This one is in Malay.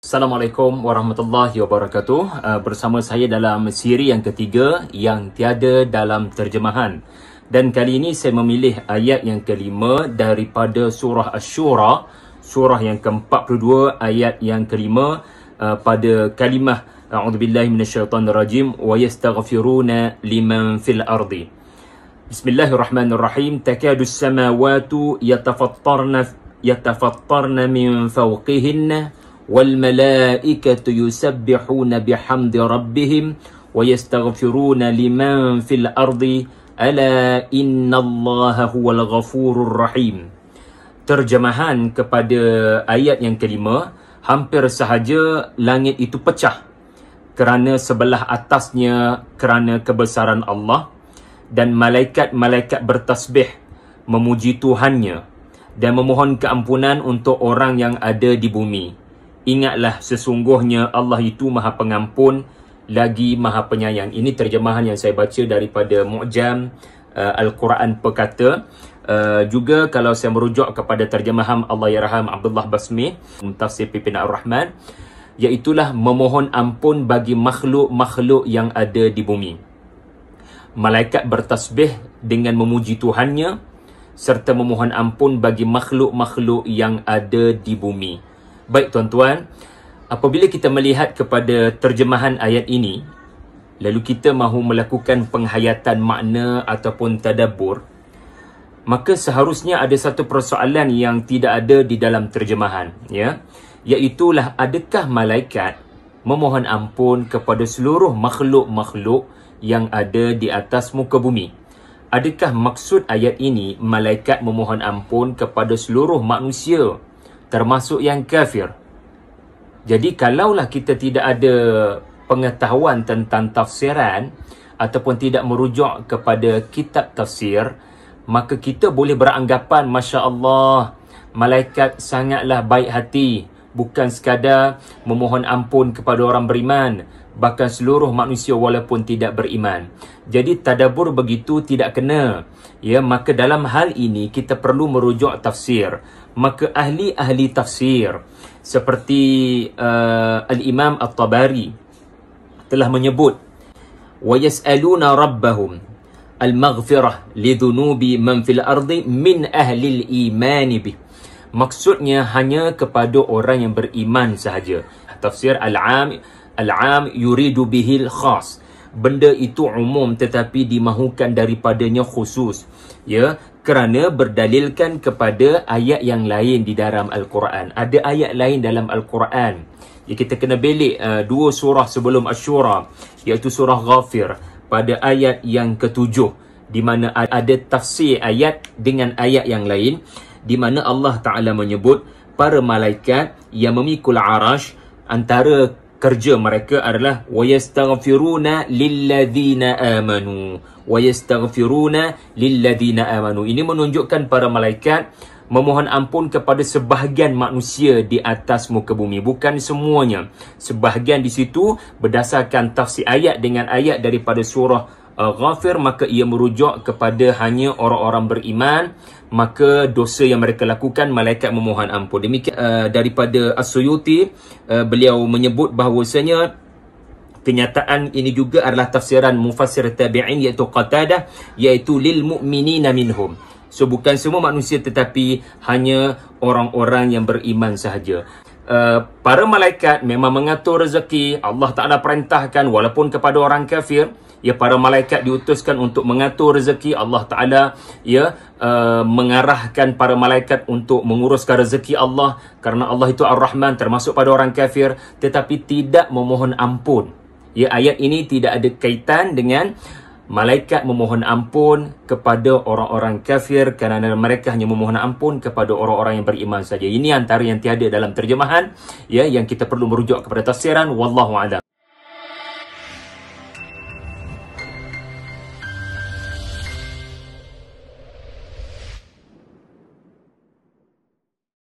Assalamualaikum warahmatullahi wabarakatuh. Bersama saya dalam siri yang ketiga yang tiada dalam terjemahan. Dan kali ini saya memilih ayat yang kelima daripada surah Asy-Syura, surah yang ke-42 ayat yang kelima pada kalimah a'udzubillahi minasyaitonirrajim wa yastaghfiruna liman fil ardi. Bismillahirrahmanirrahim. Takadus samawati yatafattarna min fawqihinna والملائكة يسبحون بحمد ربهم ويستغفرون لمن في الأرض ألا إن الله هو الغفور الرحيم. Terjemahan kepada ayat yang kelima, hampir sahaja langit itu pecah kerana sebelah atasnya kerana kebesaran Allah, dan malaikat-malaikat bertasbih memuji Tuhannya dan memohon keampunan untuk orang yang ada di bumi. Ingatlah, sesungguhnya Allah itu Maha Pengampun lagi Maha Penyayang. Ini terjemahan yang saya baca daripada Mu'jam Al-Quran Perkata. Juga kalau saya merujuk kepada terjemahan Allahyarham Abdullah Basmi, Tafsir Pipin Ar-Rahman, iaitulah memohon ampun bagi makhluk-makhluk yang ada di bumi. Malaikat bertasbih dengan memuji Tuhannya serta memohon ampun bagi makhluk-makhluk yang ada di bumi. Baik tuan-tuan, apabila kita melihat kepada terjemahan ayat ini, lalu kita mahu melakukan penghayatan makna ataupun tadabbur, maka seharusnya ada satu persoalan yang tidak ada di dalam terjemahan, ya, iaitulah adakah malaikat memohon ampun kepada seluruh makhluk-makhluk yang ada di atas muka bumi? Adakah maksud ayat ini malaikat memohon ampun kepada seluruh manusia, termasuk yang kafir? Jadi kalaulah kita tidak ada pengetahuan tentang tafsiran ataupun tidak merujuk kepada kitab tafsir, maka kita boleh beranggapan, Masya Allah, malaikat sangatlah baik hati, bukan sekadar memohon ampun kepada orang beriman, bahkan seluruh manusia walaupun tidak beriman. Jadi tadabbur begitu tidak kena, ya. Maka dalam hal ini kita perlu merujuk tafsir. Maka ahli-ahli tafsir seperti Al-Imam At-Tabari telah menyebut wa yas'aluna rabbahum al-maghfirah lidhunubi man fil ardi min ahli al-iman bih. Maksudnya hanya kepada orang yang beriman sahaja. Tafsir Al-Am yuridu bihil khas. Benda itu umum tetapi dimahukan daripadanya khusus, ya, kerana berdalilkan kepada ayat yang lain di dalam Al-Quran. Ada ayat lain dalam Al-Quran. Ya, kita kena belik dua surah sebelum Asy-Syura, iaitu surah Ghafir pada ayat yang ke-7, di mana ada tafsir ayat dengan ayat yang lain, di mana Allah Ta'ala menyebut para malaikat yang memikul arash, antara kerja mereka adalah wayastaghfiruna lilladzina amanu. Wayastaghfiruna lilladzina amanu. Ini menunjukkan para malaikat memohon ampun kepada sebahagian manusia di atas muka bumi, bukan semuanya. Sebahagian di situ berdasarkan tafsir ayat dengan ayat daripada surah Ghafir, maka ia merujuk kepada hanya orang-orang beriman, maka dosa yang mereka lakukan malaikat memohon ampun. Demikian daripada As-Suyuti, beliau menyebut bahawasanya kenyataan ini juga adalah tafsiran mufassir tabi'in, iaitu Qatadah, iaitu lil mu'minina minhum. So bukan semua manusia tetapi hanya orang-orang yang beriman sahaja. Para malaikat memang mengatur rezeki. Allah Ta'ala perintahkan walaupun kepada orang kafir, ya, para malaikat diutuskan untuk mengatur rezeki. Allah Ta'ala, ya, mengarahkan para malaikat untuk menguruskan rezeki Allah, kerana Allah itu Ar-Rahman, termasuk pada orang kafir, tetapi tidak memohon ampun. Ya, ayat ini tidak ada kaitan dengan malaikat memohon ampun kepada orang-orang kafir, kerana mereka hanya memohon ampun kepada orang-orang yang beriman saja. Ini antara yang tiada dalam terjemahan, ya, yang kita perlu merujuk kepada tafsiran. Wallahu a'lam.